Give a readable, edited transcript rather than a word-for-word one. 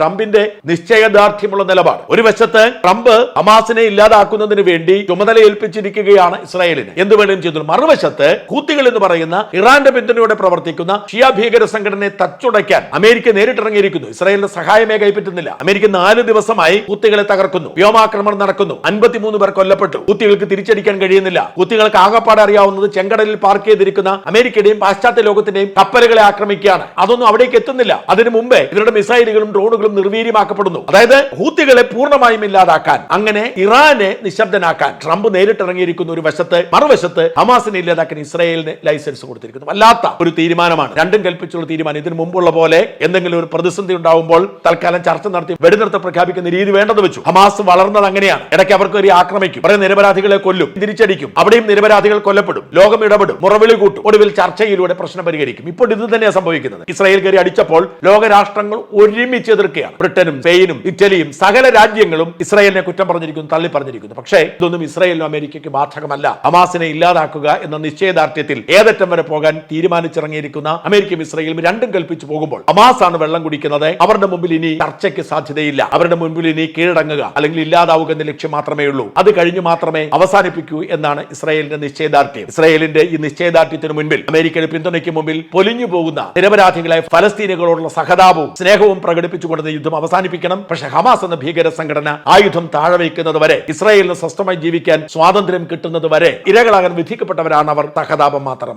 ട്രംപിന്റെ നിശ്ചയദാർഢ്യമുള്ള നിലപാട്. ഒരു വശത്ത് ട്രംപ് ഹമാസിനെ ഇല്ലാതാക്കുന്നതിന് വേണ്ടി ചുമതല ഏൽപ്പിച്ചിരിക്കുകയാണ് ഇസ്രായേലിന്, എന്ത് വേണമെങ്കിലും ചെയ്തു. മറുവശത്ത് ഹൂത്തികൾ എന്ന് പറയുന്ന ഇറാന്റെ പിന്തുണയോടെ പ്രവർത്തിക്കുന്ന ഷിയ ഭീകര സംഘടനയെ തച്ചുടയ്ക്കാൻ അമേരിക്ക നേരിട്ടിറങ്ങിയിരിക്കുന്നു. ഇസ്രായേലിന്റെ സഹായമേ കൈപ്പറ്റുന്നില്ല. അമേരിക്ക 4 ദിവസമായി ഹൂത്തികളെ തകർക്കുന്നു. വ്യോമാക്രമണം നടക്കുന്നു. 53 പേർ കൊല്ലപ്പെട്ടു. ഹൂത്തികൾക്ക് തിരിച്ചടിക്കാൻ കഴിയുന്നില്ല. ഹൂത്തികൾക്ക് ആകപ്പാടെ അറിയാവുന്നത് ചെങ്കടലിൽ പാർക്ക് ചെയ്തിരിക്കുന്ന അമേരിക്കയുടെയും പാശ്ചാത്യ ലോകത്തിന്റെയും കപ്പലുകളെ ആക്രമിക്കുകയാണ്. അതൊന്നും അവിടേക്ക് എത്തുന്നില്ല. അതിനു മുമ്പേ ഇവരുടെ മിസൈലുകളും ഡ്രോണുകളും നിർവീര്യമാക്കപ്പെടുന്നു. അതായത് ഹൂത്തികളെ പൂർണ്ണമായും ഇല്ലാതാക്കാൻ, അങ്ങനെ ഇറാനെ നിശബ്ദനാക്കാൻ ട്രംപ് നേരിട്ടിറങ്ങിയിരിക്കുന്ന ഒരു വശത്ത്, മറുവശത്ത് ഹമാസിനെ ഇല്ലാതാക്കാൻ ഇസ്രായേലിന് ലൈസൻസ് കൊടുത്തിരിക്കുന്നു. വല്ലാത്ത ഒരു തീരുമാനമാണ്, രണ്ടും കൽപ്പിച്ചുള്ള തീരുമാനം. ഇതിനു മുമ്പുള്ള പോലെ എന്തെങ്കിലും ഒരു പ്രതിസന്ധി ഉണ്ടാവുമ്പോൾ തൽക്കാലം ചർച്ച നടത്തി വെടിനിർത്തം പ്രഖ്യാപിക്കുന്ന രീതി വേണ്ടെന്ന് വെച്ചു. ഹമാസ് വളർന്നത് അങ്ങനെയാണ്. ഇടയ്ക്ക് അവർക്ക് ഒരു ആക്രമിക്കും, കുറെ നിരപരാധികളെ കൊല്ലും, തിരിച്ചടിക്കും, അവിടെയും നിരപരാധികൾ കൊല്ലപ്പെടും, ലോകം ഇടപെടും, മുറവിളി കൂട്ടും, ഒടുവിൽ ചർച്ചയിലൂടെ പ്രശ്നം പരിഹരിക്കും. ഇപ്പോൾ ഇത് തന്നെയാണ് സംഭവിക്കുന്നത്. ഇസ്രായേൽ കയറി അടിച്ചപ്പോൾ ലോകരാഷ്ട്രങ്ങൾ ഒരുമിച്ച് എതിർക്കുകയാണ്. ബ്രിട്ടനും സ്പെയിനും ഇറ്റലിയും സകല രാജ്യങ്ങളും ഇസ്രായേലിനെ കുറ്റം പറഞ്ഞിരിക്കുന്നു, തള്ളി പറഞ്ഞിരിക്കുന്നു. പക്ഷേ ഇതൊന്നും ഇസ്രായേലിനും അമേരിക്കയ്ക്ക് ബാധകമല്ല. ഹമാസിനെ ഇല്ലാതാക്കുക എന്ന നിശ്ചയദാർഢ്യത്തിൽ ഏതറ്റം വരെ പോകാൻ തീരുമാനിച്ചിറങ്ങിയിരിക്കുന്ന അമേരിക്കയും ഇസ്രായേലും രണ്ടും കൽപ്പിച്ചു പോകുമ്പോൾ ഹമാസ് ആണ് വെള്ളം കുടിക്കുന്നത്. അവരുടെ മുമ്പിൽ ഇനി ചർച്ചയ്ക്ക് സാധ്യതയില്ല. അവരുടെ മുമ്പിൽ ഇനി കീഴടങ്ങുക അല്ലെങ്കിൽ ഇല്ലാതാവുക എന്ന ലക്ഷ്യം മാത്രമേ ഉള്ളൂ. അത് കഴിഞ്ഞു മാത്രമേ അവസാനിപ്പിക്കൂ എന്നാണ് ഇസ്രായേലിന്റെ നിശ്ചയദാർഢ്യം. ഇസ്രായേലിന്റെ ഈ നിശ്ചയദാർഢ്യത്തിന് മുൻപിൽ അമേരിക്കയുടെ പിന്തുണയ്ക്ക് മുമ്പിൽ പൊലിഞ്ഞു പോകുന്ന നിരപരാധികളായ ഫലസ്തീനുകളോടുള്ള സഹതാപവും സ്നേഹവും പ്രകടിപ്പിച്ചുകൊണ്ട് യുദ്ധം അവസാനിപ്പിക്കണം. പക്ഷേ ഹമാസ് എന്ന ഭീകര സംഘടന ആയുധം താഴെ വയ്ക്കുന്നത് വരെ, ഇസ്രായേലിന് സ്വസ്ഥമായി ജീവിക്കാൻ സ്വാതന്ത്ര്യം കിട്ടുന്നത് വരെ ഇരകളാകാൻ വിധിക്കപ്പെട്ടവരാണ് അവർ. സഹതാപം മാത്രം.